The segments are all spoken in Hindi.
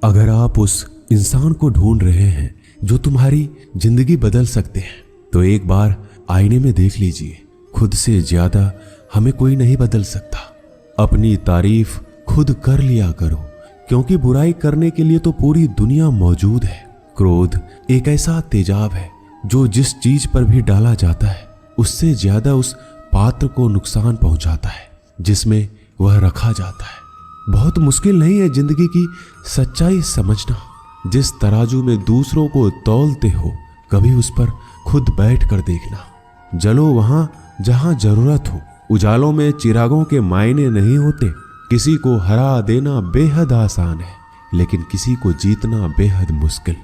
अगर आप उस इंसान को ढूंढ रहे हैं जो तुम्हारी जिंदगी बदल सकते हैं, तो एक बार आईने में देख लीजिए। खुद से ज्यादा हमें कोई नहीं बदल सकता। अपनी तारीफ खुद कर लिया करो, क्योंकि बुराई करने के लिए तो पूरी दुनिया मौजूद है। क्रोध एक ऐसा तेजाब है जो जिस चीज पर भी डाला जाता है उससे ज्यादा उस पात्र को नुकसान पहुंचाता है जिसमें वह रखा जाता है। बहुत मुश्किल नहीं है जिंदगी की सच्चाई समझना। जिस तराजू में दूसरों को तौलते हो, कभी उस पर खुद बैठ कर देखना। जलो वहां जहां जरूरत हो। उजालों में चिरागों के मायने नहीं होते। किसी को हरा देना बेहद आसान है, लेकिन किसी को जीतना बेहद मुश्किल।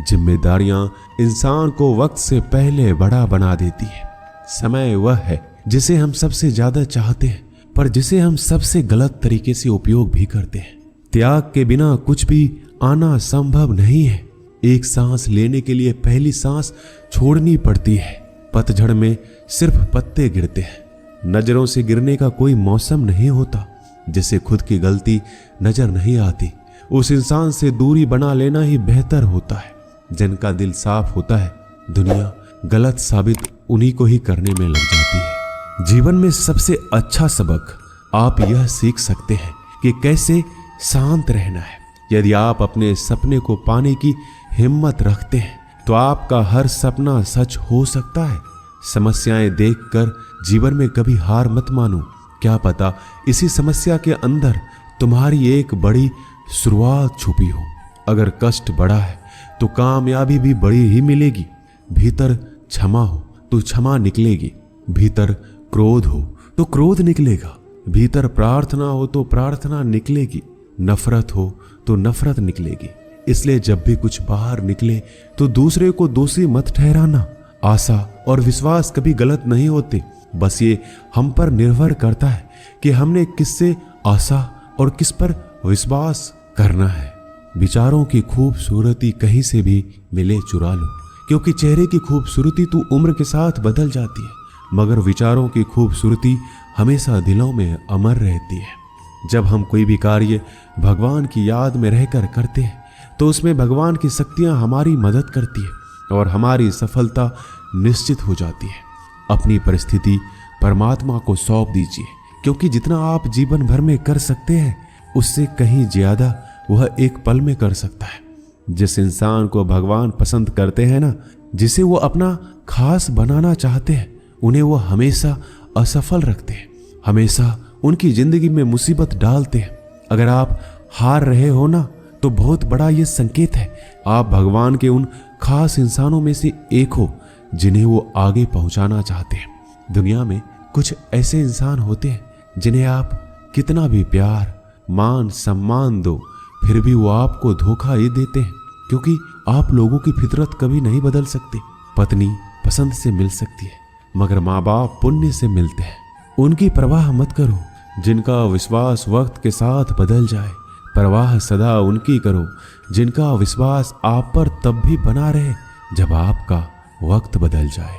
जिम्मेदारियां इंसान को वक्त से पहले बड़ा बना देती है। समय वह है जिसे हम सबसे ज्यादा चाहते हैं, पर जिसे हम सबसे गलत तरीके से उपयोग भी करते हैं। त्याग के बिना कुछ भी आना संभव नहीं है। एक सांस लेने के लिए पहली सांस छोड़नी पड़ती है। पतझड़ में सिर्फ पत्ते गिरते हैं। नजरों से गिरने का कोई मौसम नहीं होता। जिसे खुद की गलती नजर नहीं आती, उस इंसान से दूरी बना लेना ही बेहतर होता है। जिनका दिल साफ होता है, दुनिया गलत साबित उन्हीं को ही करने में लग जाती है। जीवन में सबसे अच्छा सबक आप यह सीख सकते हैं कि कैसे शांत रहना है। यदि आप अपने सपने को पाने की हिम्मत रखते हैं, तो आपका हर सपना सच हो सकता है। समस्याएं देखकर जीवन में कभी हार मत मानो। क्या पता इसी समस्या के अंदर तुम्हारी एक बड़ी शुरुआत छुपी हो। अगर कष्ट बड़ा है तो कामयाबी भी बड़ी ही मिलेगी। भीतर क्षमा हो तो क्षमा निकलेगी। भीतर क्रोध हो तो क्रोध निकलेगा। भीतर प्रार्थना हो तो प्रार्थना निकलेगी। नफरत हो तो नफरत निकलेगी। इसलिए जब भी कुछ बाहर निकले तो दूसरे को दोषी मत ठहराना। आशा और विश्वास कभी गलत नहीं होते। बस ये हम पर निर्भर करता है कि हमने किससे आशा और किस पर विश्वास करना है। विचारों की खूबसूरती कहीं से भी मिले चुरा लो, क्योंकि चेहरे की खूबसूरती तो उम्र के साथ बदल जाती है, मगर विचारों की खूबसूरती हमेशा दिलों में अमर रहती है। जब हम कोई भी कार्य भगवान की याद में रहकर करते हैं, तो उसमें भगवान की शक्तियां हमारी मदद करती है और हमारी सफलता निश्चित हो जाती है। अपनी परिस्थिति परमात्मा को सौंप दीजिए, क्योंकि जितना आप जीवन भर में कर सकते हैं, उससे कहीं ज्यादा वह एक पल में कर सकता है। जिस इंसान को भगवान पसंद करते हैं ना, जिसे वो अपना खास बनाना चाहते हैं, उन्हें वो हमेशा असफल रखते हैं, हमेशा उनकी जिंदगी में मुसीबत डालते हैं। अगर आप हार रहे हो ना, तो बहुत बड़ा ये संकेत है आप भगवान के उन खास इंसानों में से एक हो जिन्हें वो आगे पहुंचाना चाहते हैं। दुनिया में कुछ ऐसे इंसान होते हैं जिन्हें आप कितना भी प्यार मान सम्मान दो, फिर भी वो आपको धोखा ही देते हैं, क्योंकि आप लोगों की फितरत कभी नहीं बदल सकते। पत्नी पसंद से मिल सकती है, मगर माँ बाप पुण्य से मिलते हैं। उनकी परवाह मत करो जिनका विश्वास वक्त के साथ बदल जाए। परवाह सदा उनकी करो जिनका विश्वास आप पर तब भी बना रहे जब आपका वक्त बदल जाए।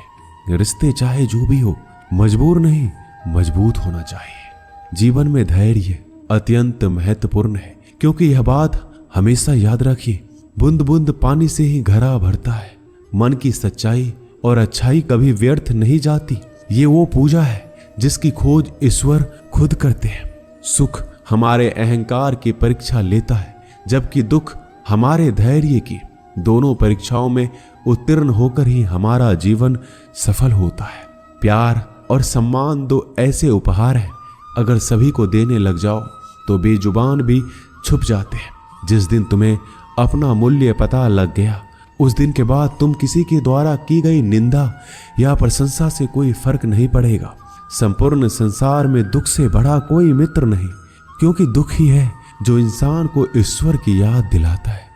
रिश्ते चाहे जो भी हो, मजबूर नहीं मजबूत होना चाहिए। जीवन में धैर्य अत्यंत महत्वपूर्ण है, क्योंकि यह बात हमेशा याद रखिए, बूंद बूंद पानी से ही घड़ा भरता है। मन की सच्चाई और अच्छाई कभी व्यर्थ नहीं जाती। ये वो पूजा है जिसकी खोज ईश्वर खुद करते हैं। सुख हमारे अहंकार की परीक्षा लेता है, जबकि दुख हमारे धैर्य की। दोनों परीक्षाओं में उत्तीर्ण होकर ही हमारा जीवन सफल होता है। प्यार और सम्मान दो ऐसे उपहार हैं, अगर सभी को देने लग जाओ तो बेजुबान भी छुप जाते हैं। जिस दिन तुम्हें अपना मूल्य पता लग गया, उस दिन के बाद तुम किसी के द्वारा की गई निंदा या प्रशंसा से कोई फर्क नहीं पड़ेगा। संपूर्ण संसार में दुख से बड़ा कोई मित्र नहीं, क्योंकि दुख ही है जो इंसान को ईश्वर की याद दिलाता है।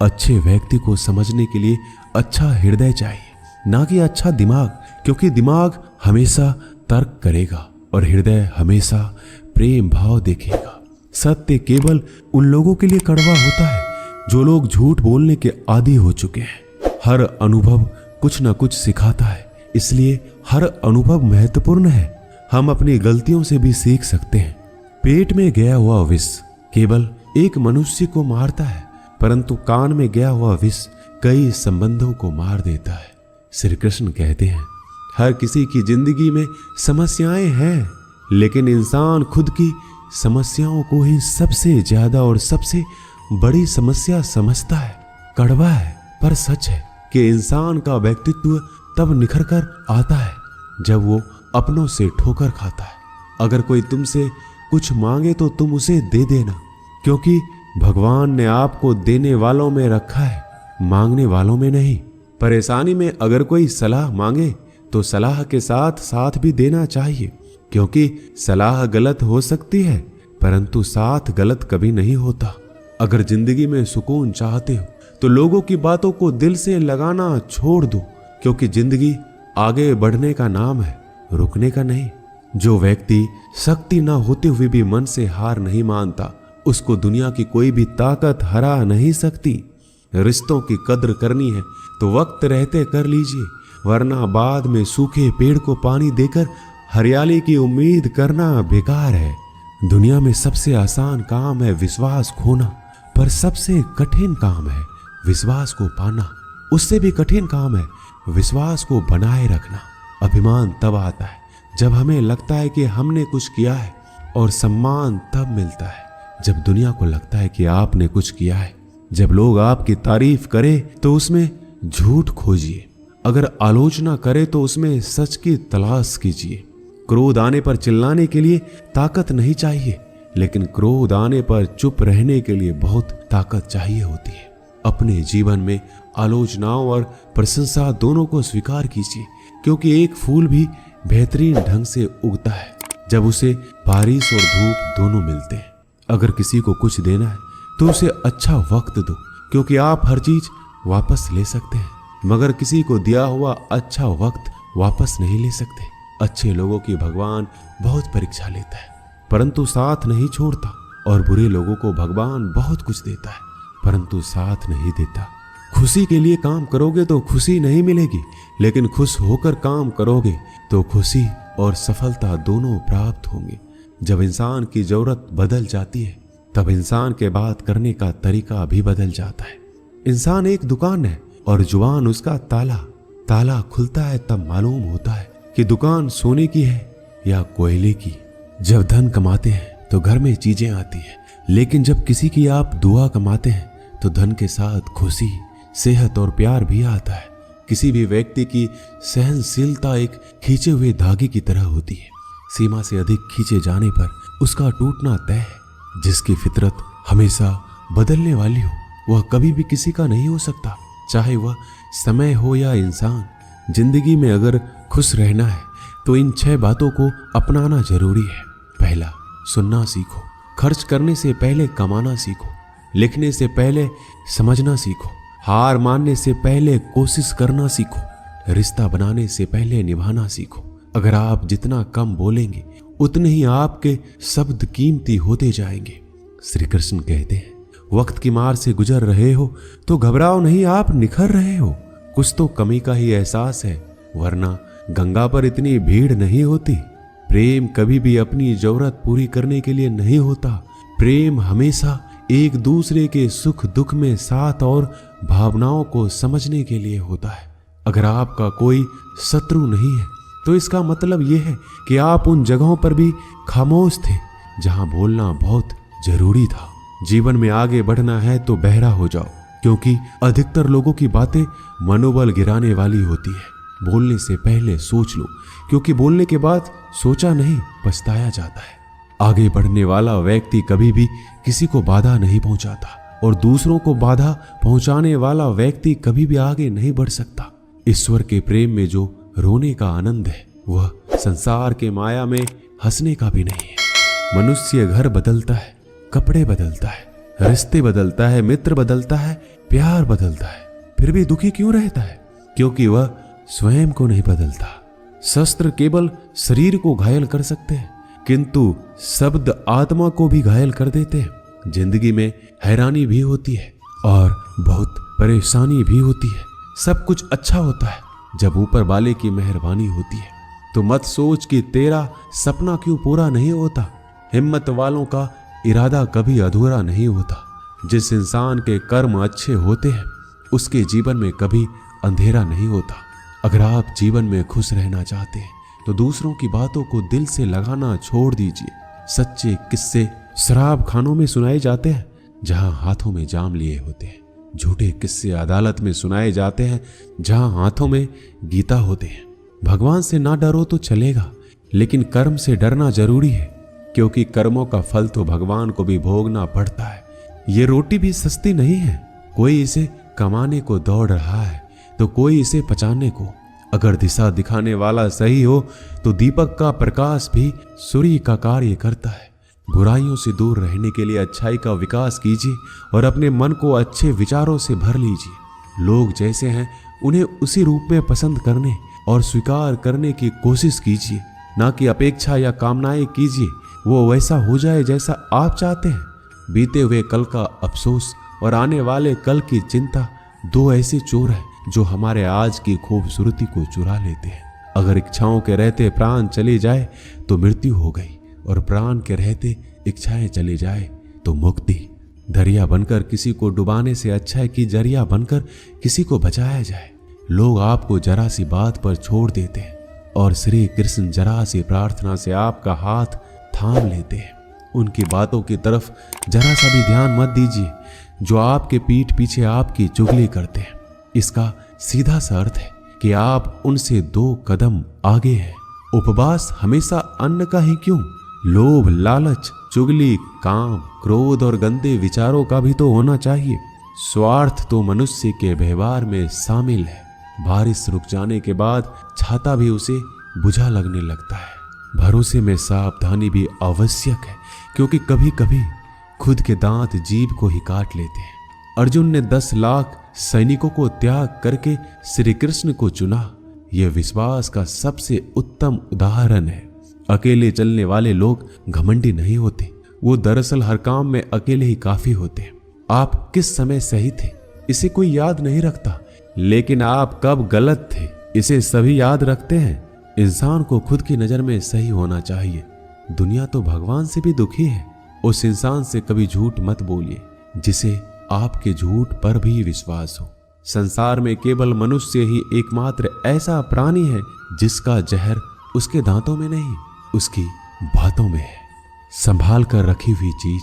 अच्छे व्यक्ति को समझने के लिए अच्छा हृदय चाहिए, ना कि अच्छा दिमाग, क्योंकि दिमाग हमेशा तर्क करेगा और हृदय हमेशा प्रेम भाव देखेगा। सत्य केवल उन लोगों के लिए कड़वा होता है जो लोग झूठ बोलने के आदी हो चुके हैं। हर अनुभव कुछ न कुछ सिखाता है, इसलिए हर अनुभव महत्वपूर्ण है। हम अपनी गलतियों से भी सीख सकते हैं। पेट में गया हुआ विष केवल एक मनुष्य को मारता है, परंतु कान में गया हुआ विष कई संबंधों को मार देता है। श्री कृष्ण कहते हैं, हर किसी की जिंदगी में समस्याएं हैं, लेकिन इंसान खुद की समस्याओं को ही सबसे ज्यादा और सबसे बड़ी समस्या समझता है। कड़वा है पर सच है कि इंसान का व्यक्तित्व तब निखर कर आता है जब वो अपनों से ठोकर खाता है। अगर कोई तुमसे कुछ मांगे तो तुम उसे दे देना, क्योंकि भगवान ने आपको देने वालों में रखा है, मांगने वालों में नहीं। परेशानी में अगर कोई सलाह मांगे तो सलाह के साथ साथ भी देना चाहिए, क्योंकि सलाह गलत हो सकती है परंतु साथ गलत कभी नहीं होता। अगर जिंदगी में सुकून चाहते हो तो लोगों की बातों को दिल से लगाना छोड़ दो, क्योंकि जिंदगी आगे बढ़ने का नाम है, रुकने का नहीं। जो व्यक्ति शक्ति ना होते हुए भी मन से हार नहीं मानता, उसको दुनिया की कोई भी ताकत हरा नहीं सकती। रिश्तों की कद्र करनी है तो वक्त रहते कर लीजिए, वरना बाद में सूखे पेड़ को पानी देकर हरियाली की उम्मीद करना बेकार है। दुनिया में सबसे आसान काम है विश्वास खोना, पर सबसे कठिन काम है विश्वास को पाना। उससे भी कठिन काम है विश्वास को बनाए रखना। अभिमान तब आता है जब हमें लगता है कि हमने कुछ किया है, और सम्मान तब मिलता है जब दुनिया को लगता है कि आपने कुछ किया है। जब लोग आपकी तारीफ करें तो उसमें झूठ खोजिए, अगर आलोचना करे तो उसमें सच की तलाश कीजिए। क्रोध आने पर चिल्लाने के लिए ताकत नहीं चाहिए, लेकिन क्रोध आने पर चुप रहने के लिए बहुत ताकत चाहिए होती है। अपने जीवन में आलोचनाओं और प्रशंसा दोनों को स्वीकार कीजिए, क्योंकि एक फूल भी बेहतरीन ढंग से उगता है जब उसे बारिश और धूप दोनों मिलते हैं। अगर किसी को कुछ देना है तो उसे अच्छा वक्त दो, क्योंकि आप हर चीज वापस ले सकते हैं, मगर किसी को दिया हुआ अच्छा वक्त वापस नहीं ले सकते। अच्छे लोगों की भगवान बहुत परीक्षा लेता है परंतु साथ नहीं छोड़ता, और बुरे लोगों को भगवान बहुत कुछ देता है परंतु साथ नहीं देता। खुशी के लिए काम करोगे तो खुशी नहीं मिलेगी, लेकिन खुश होकर काम करोगे तो खुशी और सफलता दोनों प्राप्त होंगे। जब इंसान की जरूरत बदल जाती है तब इंसान के बात करने का तरीका भी बदल जाता है। इंसान एक दुकान है और जुबान उसका ताला। ताला खुलता है तब मालूम होता है कि दुकान सोने की है या कोयले की। जब धन कमाते हैं तो घर में चीजें आती हैं, लेकिन जब किसी की आप दुआ कमाते हैं तो धन के साथ खुशी, सेहत और प्यार भी आता है। किसी भी व्यक्ति की सहनशीलता एक खींचे हुए धागे की तरह होती है। सीमा से अधिक खींचे जाने पर उसका टूटना तय है। जिसकी फितरत हमेशा बदलने वाली हो वह कभी भी किसी का नहीं हो सकता, चाहे वह समय हो या इंसान। जिंदगी में अगर खुश रहना है तो इन 6 बातों को अपनाना जरूरी है। पहला, सुनना सीखो। खर्च करने से पहले कमाना सीखो। लिखने से पहले समझना सीखो। हार मानने से पहले कोशिश करना सीखो। रिश्ता बनाने से पहले निभाना सीखो। अगर आप जितना कम बोलेंगे उतने ही आपके शब्द कीमती होते जाएंगे। श्री कृष्ण कहते हैं, वक्त की मार से गुजर रहे हो तो घबराओ नहीं, आप निखर रहे हो। कुछ तो कमी का ही एहसास है, वरना गंगा पर इतनी भीड़ नहीं होती। प्रेम कभी भी अपनी जरूरत पूरी करने के लिए नहीं होता। प्रेम हमेशा एक दूसरे के सुख दुख में साथ और भावनाओं को समझने के लिए होता है। अगर आपका कोई शत्रु नहीं है तो इसका मतलब यह है कि आप उन जगहों पर भी खामोश थे जहां बोलना बहुत जरूरी था। जीवन में आगे बढ़ना है तो बहरा हो जाओ, क्योंकि अधिकतर लोगों की बातें मनोबल गिराने वाली होती है। बोलने से पहले सोच लो, क्योंकि बोलने के बाद सोचा नहीं पछताया जाता है। आगे बढ़ने वाला व्यक्ति कभी भी किसी को बाधा नहीं पहुंचाता, और दूसरों को बाधा पहुंचाने वाला व्यक्ति कभी भी आगे नहीं बढ़ सकता। ईश्वर के प्रेम में जो रोने का आनंद है वह संसार के माया में हंसने का भी नहीं है। मनुष्य घर बदलता है, कपड़े बदलता है, रिश्ते बदलता है, मित्र बदलता है, प्यार बदलता है, फिर भी दुखी क्यों रहता है? क्योंकि वह स्वयं को नहीं बदलता। शस्त्र केवल शरीर को घायल कर सकते हैं, किंतु शब्द आत्मा को भी घायल कर देते हैं। जिंदगी में हैरानी भी होती है और बहुत परेशानी भी होती है। सब कुछ अच्छा होता है जब ऊपर वाले की मेहरबानी होती है। तो मत सोच कि तेरा सपना क्यों पूरा नहीं होता। हिम्मत वालों का इरादा कभी अधूरा नहीं होता। जिस इंसान के कर्म अच्छे होते हैं उसके जीवन में कभी अंधेरा नहीं होता। अगर आप जीवन में खुश रहना चाहते हैं तो दूसरों की बातों को दिल से लगाना छोड़ दीजिए। सच्चे किस्से शराब खानों में सुनाए जाते हैं जहां हाथों में जाम लिए होते हैं। झूठे किस्से अदालत में सुनाए जाते हैं जहां हाथों में गीता होते हैं। भगवान से ना डरो तो चलेगा, लेकिन कर्म से डरना जरूरी है, क्योंकि कर्मों का फल तो भगवान को भी भोगना पड़ता है। ये रोटी भी सस्ती नहीं है। कोई इसे कमाने को दौड़ रहा है तो कोई इसे पचाने को। अगर दिशा दिखाने वाला सही हो तो दीपक का प्रकाश भी सूर्य का कार्य करता है। बुराइयों से दूर रहने के लिए अच्छाई का विकास कीजिए और अपने मन को अच्छे विचारों से भर लीजिए। लोग जैसे हैं उन्हें उसी रूप में पसंद करने और स्वीकार करने की कोशिश कीजिए, ना कि अपेक्षा या कामनाएं कीजिए वो वैसा हो जाए जैसा आप चाहते हैं। बीते हुए कल का अफसोस और आने वाले कल की चिंता दो ऐसे चोर हैं जो हमारे आज की खूबसूरती को चुरा लेते हैं। अगर इच्छाओं के रहते प्राण चली जाए तो मृत्यु हो गई, और प्राण के रहते इच्छाएं चली जाए तो मुक्ति। दरिया बनकर किसी को डुबाने से अच्छा है कि जरिया बनकर किसी को बचाया जाए। लोग आपको जरा सी बात पर छोड़ देते हैं और श्री कृष्ण जरा सी प्रार्थना से आपका हाथ थाम लेते हैं। उनकी बातों की तरफ जरा सा भी ध्यान मत दीजिए जो आपके पीठ पीछे आपकी चुगली करते हैं। इसका सीधा सा अर्थ है कि आप उनसे 2 कदम आगे हैं। उपवास हमेशा अन्न का ही क्यों, लोभ, लालच, चुगली, काम, क्रोध और गंदे विचारों का भी तो होना चाहिए। स्वार्थ तो मनुष्य के व्यवहार में शामिल है। बारिश रुक जाने के बाद छाता भी उसे बुझा लगने लगता है। भरोसे में सावधानी भी आवश्यक है, क्योंकि कभी कभी खुद के दांत जीभ को ही काट लेते हैं। अर्जुन ने 10 लाख सैनिकों को त्याग करके श्री कृष्ण को चुना। यह विश्वास का सबसे उत्तम उदाहरण है। अकेले चलने वाले लोग घमंडी नहीं होते, वो दरअसल हर काम में अकेले ही काफी होते हैं। आप किस समय सही थे इसे कोई याद नहीं रखता, लेकिन आप कब गलत थे इसे सभी याद रखते हैं। इंसान को खुद की नजर में सही होना चाहिए। दुनिया तो भगवान से भी दुखी है। उस इंसान से कभी झूठ मत बोलिए जिसे आपके झूठ पर भी विश्वास हो। संसार में केवल मनुष्य ही एकमात्र ऐसा प्राणी है जिसका जहर उसके दांतों में नहीं, उसकी बातों में है। संभाल कर रखी हुई चीज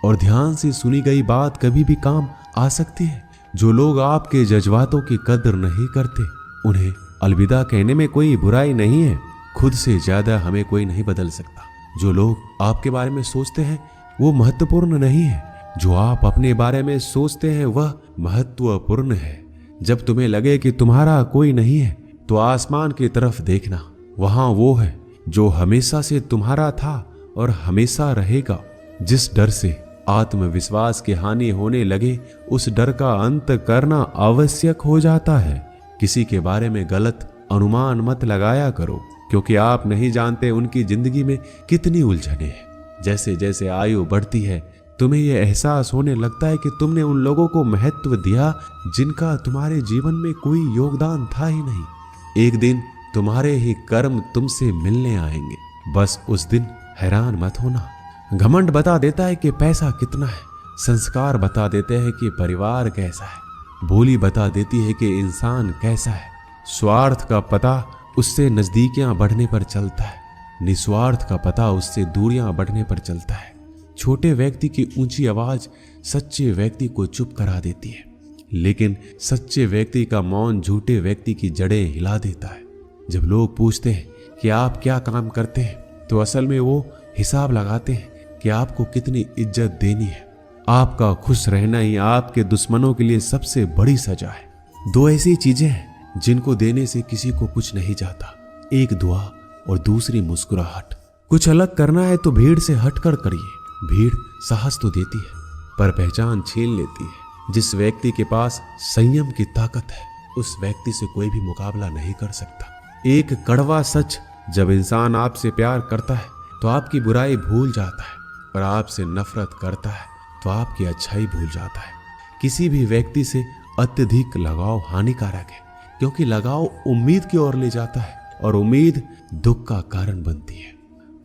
और ध्यान से सुनी गई बात कभी भी काम आ सकती है। जो लोग आपके जज्बातों की कदर नहीं करते उन्हें अलविदा कहने में कोई बुराई नहीं है। खुद से ज्यादा हमें कोई नहीं बदल सकता। जो लोग आपके बारे में सोचते हैं वो महत्वपूर्ण नहीं है, जो आप अपने बारे में सोचते हैं वह महत्वपूर्ण है। जब तुम्हें लगे कि तुम्हारा कोई नहीं है तो आसमान की तरफ देखना, वहां वो है जो हमेशा से तुम्हारा था और हमेशा रहेगा। जिस डर से आत्मविश्वास की हानि होने लगे उस डर का अंत करना आवश्यक हो जाता है। किसी के बारे में गलत अनुमान मत लगाया करो, क्योंकि आप नहीं जानते उनकी जिंदगी में कितनी उलझनें हैं। जैसे जैसे आयु बढ़ती है तुम्हें यह एहसास होने लगता है कि तुमने उन लोगों को महत्व दिया जिनका तुम्हारे जीवन में कोई योगदान था ही नहीं। एक दिन तुम्हारे ही कर्म तुमसे मिलने आएंगे। बस उस दिन हैरान मत होना। घमंड बता देता है कि पैसा कितना है, संस्कार बता देते हैं कि परिवार कैसा है, बोली बता देती है कि इंसान कैसा है। स्वार्थ का पता उससे नजदीकियां बढ़ने पर चलता है, निस्वार्थ का पता उससे दूरियां बढ़ने पर चलता है। छोटे व्यक्ति की ऊंची आवाज सच्चे व्यक्ति को चुप करा देती है, लेकिन सच्चे व्यक्ति का मौन झूठे व्यक्ति की जड़ें हिला देता है। जब लोग पूछते हैं कि आप क्या काम करते हैं तो असल में वो हिसाब लगाते हैं कि आपको कितनी इज्जत देनी है। आपका खुश रहना ही आपके दुश्मनों के लिए सबसे बड़ी सजा है। 2 ऐसी चीजें हैं जिनको देने से किसी को कुछ नहीं जाता, एक दुआ और दूसरी मुस्कुराहट। कुछ अलग करना है तो भीड़ से हटकर करिए। भीड़ साहस तो देती है पर पहचान छीन लेती है। जिस व्यक्ति के पास संयम की ताकत है उस व्यक्ति से कोई भी मुकाबला नहीं कर सकता। एक कड़वा सच, जब इंसान आपसे प्यार करता है तो आपकी बुराई भूल जाता है, और आपसे नफरत करता है तो आपकी अच्छाई भूल जाता है। किसी भी व्यक्ति से अत्यधिक लगाव हानिकारक है, क्योंकि लगाव उम्मीद की ओर ले जाता है और उम्मीद दुख का कारण बनती है।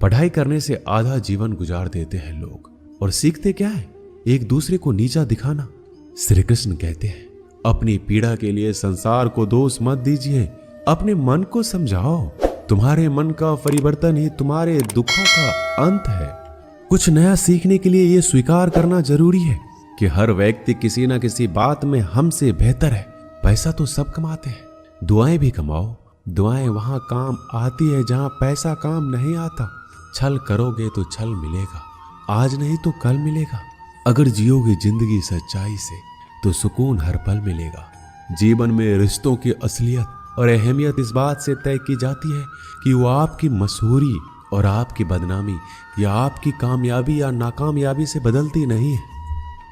पढ़ाई करने से आधा जीवन गुजार देते हैं लोग, और सीखते क्या है? एक दूसरे को नीचा दिखाना। श्री कृष्ण कहते हैं, अपनी पीड़ा के लिए संसार को दोष मत दीजिए, अपने मन को समझाओ। तुम्हारे मन का परिवर्तन ही तुम्हारे दुखों का अंत है। कुछ नया सीखने के लिए यह स्वीकार करना जरूरी है कि हर व्यक्ति किसी न किसी बात में हमसे बेहतर है। पैसा तो सब कमाते हैं, दुआएं भी कमाओ। दुआएं वहां काम आती है जहां पैसा काम नहीं आता। छल करोगे तो छल मिलेगा, आज नहीं तो कल मिलेगा। अगर जियोगे जिंदगी सच्चाई से तो सुकून हर पल मिलेगा। जीवन में रिश्तों की असलियत और अहमियत इस बात से तय की जाती है कि वो आपकी मशहूरी और आपकी बदनामी या आपकी कामयाबी या नाकामयाबी से बदलती नहीं है।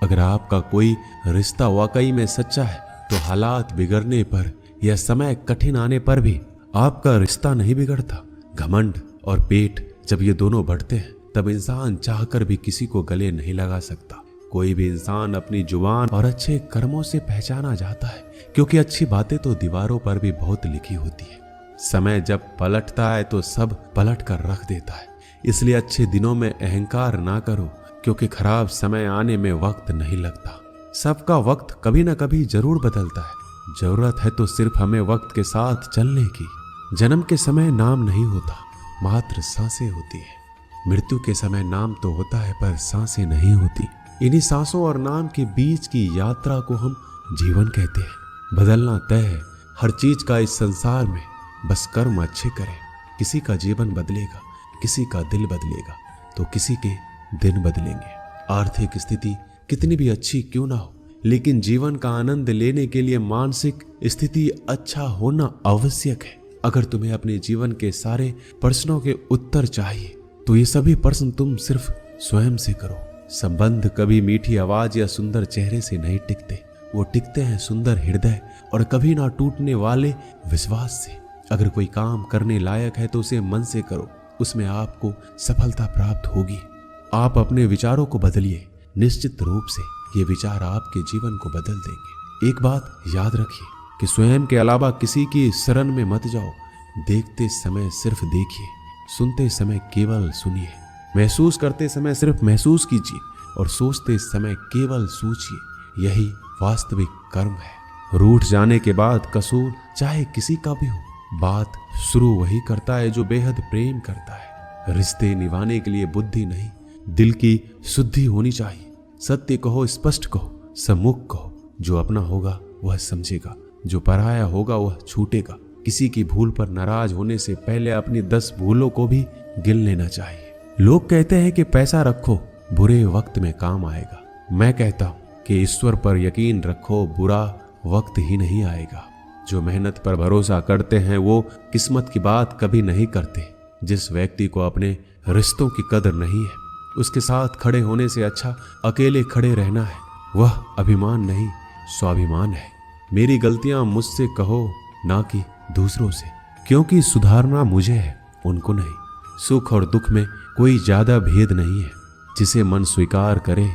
अगर आपका कोई रिश्ता वाकई में सच्चा है तो हालात बिगड़ने पर या समय कठिन आने पर भी आपका रिश्ता नहीं बिगड़ता। घमंड और पेट जब ये दोनों बढ़ते हैं तब इंसान चाहकर भी किसी को गले नहीं लगा सकता। कोई भी इंसान अपनी जुबान और अच्छे कर्मों से पहचाना जाता है, क्योंकि अच्छी बातें तो दीवारों पर भी बहुत लिखी होती है। समय जब पलटता है तो सब पलट कर रख देता है। इसलिए अच्छे दिनों में अहंकार ना करो, क्योंकि खराब समय आने में वक्त नहीं लगता। सबका वक्त कभी ना कभी जरूर बदलता है। जरूरत है तो सिर्फ हमें वक्त के साथ चलने की। जन्म के समय नाम नहीं होता, मात्र सांसें होती है। मृत्यु के समय नाम तो होता है पर सांसें नहीं होती। इन्हीं सांसों और नाम के बीच की यात्रा को हम जीवन कहते हैं। बदलना तय है हर चीज का इस संसार में, बस कर्म अच्छे करें। किसी का जीवन बदलेगा, किसी का दिल बदलेगा, तो किसी के दिन बदलेंगे। आर्थिक स्थिति कितनी भी अच्छी क्यों ना हो, लेकिन जीवन का आनंद लेने के लिए मानसिक स्थिति अच्छा होना आवश्यक है। अगर तुम्हें अपने जीवन के सारे प्रश्नों के उत्तर चाहिए तो ये सभी प्रश्न तुम सिर्फ स्वयं से करो। संबंध कभी मीठी आवाज या सुंदर चेहरे से नहीं टिकते, वो टिकते हैं सुंदर हृदय और कभी ना टूटने वाले विश्वास से। अगर कोई काम करने लायक है तो उसे मन से करो, उसमें आपको सफलता प्राप्त होगी। आप अपने विचारों को बदलिए, निश्चित रूप से ये विचार आपके जीवन को बदल देंगे। एक बात याद रखिए कि स्वयं के अलावा किसी की शरण में मत जाओ। देखते समय सिर्फ देखिए, सुनते समय केवल सुनिए, महसूस करते समय सिर्फ महसूस कीजिए और सोचते समय केवल सोचिए। यही वास्तविक कर्म है। रूठ जाने के बाद कसूर चाहे किसी का भी हो, बात शुरू वही करता है जो बेहद प्रेम करता है। रिश्ते निभाने के लिए बुद्धि नहीं, दिल की शुद्धि होनी चाहिए। सत्य कहो, स्पष्ट कहो, सम्मुख कहो। जो अपना होगा वह समझेगा, जो पराया होगा वह छूटेगा। किसी की भूल पर नाराज होने से पहले अपनी 10 भूलों को भी गिन लेना चाहिए। लोग कहते हैं कि पैसा रखो, बुरे वक्त में काम आएगा। मैं कहता हूं कि ईश्वर पर यकीन रखो, बुरा वक्त ही नहीं आएगा। जो मेहनत पर भरोसा करते हैं वो किस्मत की बात कभी नहीं करते। जिस व्यक्ति को अपने रिश्तों की कदर नहीं है, उसके साथ खड़े होने से अच्छा अकेले खड़े रहना है। वह अभिमान नहीं, स्वाभिमान है। मेरी गलतियां मुझसे कहो, ना कि दूसरों से, क्योंकि सुधारना मुझे है, उनको नहीं। सुख और दुख में कोई ज्यादा भेद नहीं है। जिसे मन स्वीकार करे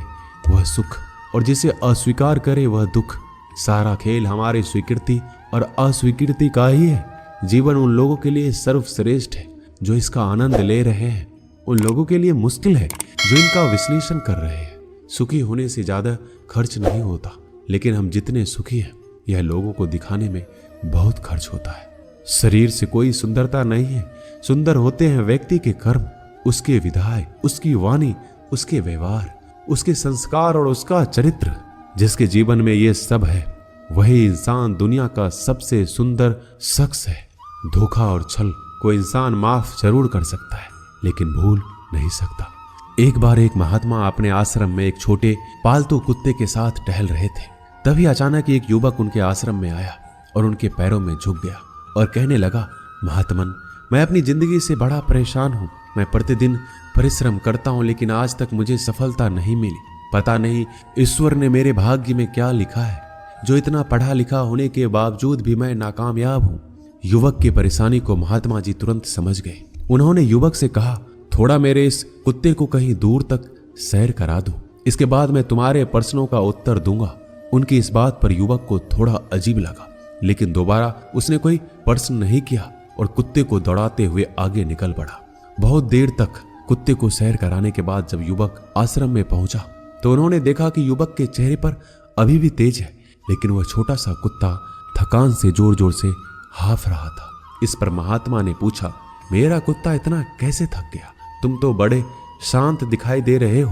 वह सुख और जिसे अस्वीकार करे वह दुख। सारा खेल हमारी स्वीकृति और अस्वीकृति का ही है। जीवन उन लोगों के लिए सर्वश्रेष्ठ है जो इसका आनंद ले रहे हैं, उन लोगों के लिए मुश्किल है जो इनका विश्लेषण कर रहे हैं। सुखी होने से ज्यादा खर्च नहीं होता, लेकिन हम जितने सुखी हैं यह लोगों को दिखाने में बहुत खर्च होता है। शरीर से कोई सुंदरता नहीं है, सुंदर होते हैं व्यक्ति के कर्म, उसके विधाय, उसकी वाणी, उसके व्यवहार, उसके संस्कार और उसका चरित्र। जिसके जीवन में ये सब है वही इंसान दुनिया का सबसे सुंदर शख्स है। धोखा और छल को इंसान माफ जरूर कर सकता है, लेकिन भूल नहीं सकता। एक बार एक महात्मा अपने आश्रम में एक छोटे पालतू कुत्ते के साथ टहल रहे थे। तभी अचानक एक युवक उनके आश्रम में आया और उनके पैरों में झुक गया और कहने लगा, महात्मन, मैं अपनी जिंदगी से बड़ा परेशान हूँ। मैं प्रतिदिन परिश्रम करता हूँ, लेकिन आज तक मुझे सफलता नहीं मिली। पता नहीं ईश्वर ने मेरे भाग्य में क्या लिखा है, जो इतना पढ़ा लिखा होने के बावजूद भी मैं नाकामयाब हूँ। युवक की परेशानी को महात्मा जी तुरंत समझ गए। उन्होंने युवक से कहा, थोड़ा मेरे इस कुत्ते को कहीं दूर तक सैर करा दो, इसके बाद मैं तुम्हारे प्रश्नों का उत्तर दूंगा। उनकी इस बात पर युवक को थोड़ा अजीब लगा, लेकिन दोबारा उसने कोई प्रश्न नहीं किया और कुत्ते को दौड़ाते हुए आगे निकल पड़ा। बहुत देर तक कुत्ते को सैर कराने के बाद जब युवक आश्रम में पहुंचा तो उन्होंने देखा कि युवक के चेहरे पर अभी भी तेज है, लेकिन वह छोटा सा कुत्ता थकान से जोर जोर से हाफ रहा था। इस पर महात्मा ने पूछा, मेरा कुत्ता इतना कैसे थक गया? तुम तो बड़े शांत दिखाई दे रहे हो,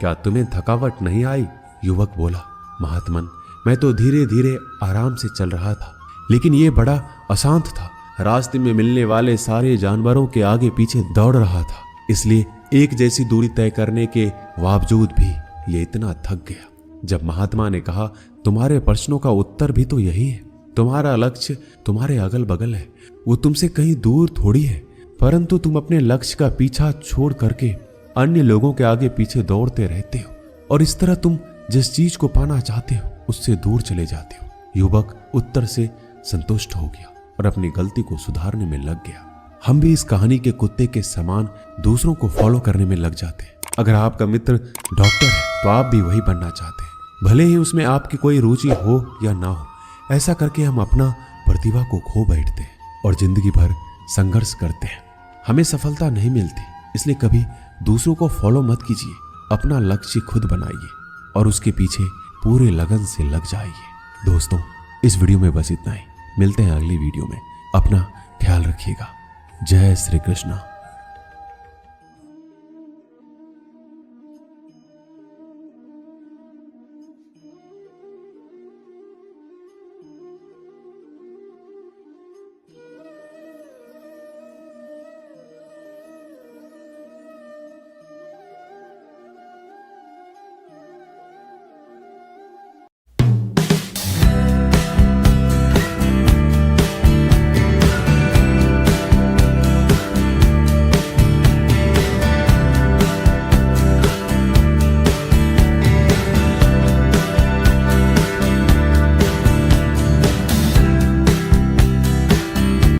क्या तुम्हें थकावट नहीं आई? युवक बोला, महात्मन, मैं तो धीरे धीरे आराम से चल रहा था, लेकिन ये बड़ा अशांत था। रास्ते में मिलने वाले सारे जानवरों के आगे पीछे दौड़ रहा था, इसलिए एक जैसी दूरी तय करने के बावजूद भी ये इतना थक गया। जब महात्मा ने कहा, तुम्हारे प्रश्नों का उत्तर भी तो यही है, तुम्हारा लक्ष्य तुम्हारे अगल बगल है, वो तुमसे कहीं दूर थोड़ी है, परंतु तुम अपने लक्ष्य का पीछा छोड़ करके अन्य लोगों के आगे पीछे दौड़ते रहते हो, और इस तरह तुम जिस चीज को पाना चाहते हो उससे दूर चले जाते हो। युवक उत्तर से संतुष्ट हो गया और अपनी गलती को सुधारने में लग गया। हम भी इस कहानी के कुत्ते के समान दूसरों को फॉलो करने में लग जाते हैं। अगर आपका मित्र डॉक्टर है तो आप भी वही बनना चाहते हैं, भले ही उसमें आपकी कोई रुचि हो या ना हो। ऐसा करके हम अपना प्रतिभा को खो बैठते हैं और जिंदगी भर संघर्ष करते हैं। हमें सफलता नहीं मिलती, इसलिए कभी दूसरों को फॉलो मत कीजिए, अपना लक्ष्य खुद बनाइए और उसके पीछे पूरे लगन से लग जाइए। दोस्तों, इस वीडियो में बस इतना ही। मिलते हैं अगली वीडियो में। अपना ख्याल रखिएगा। जय श्री कृष्ण।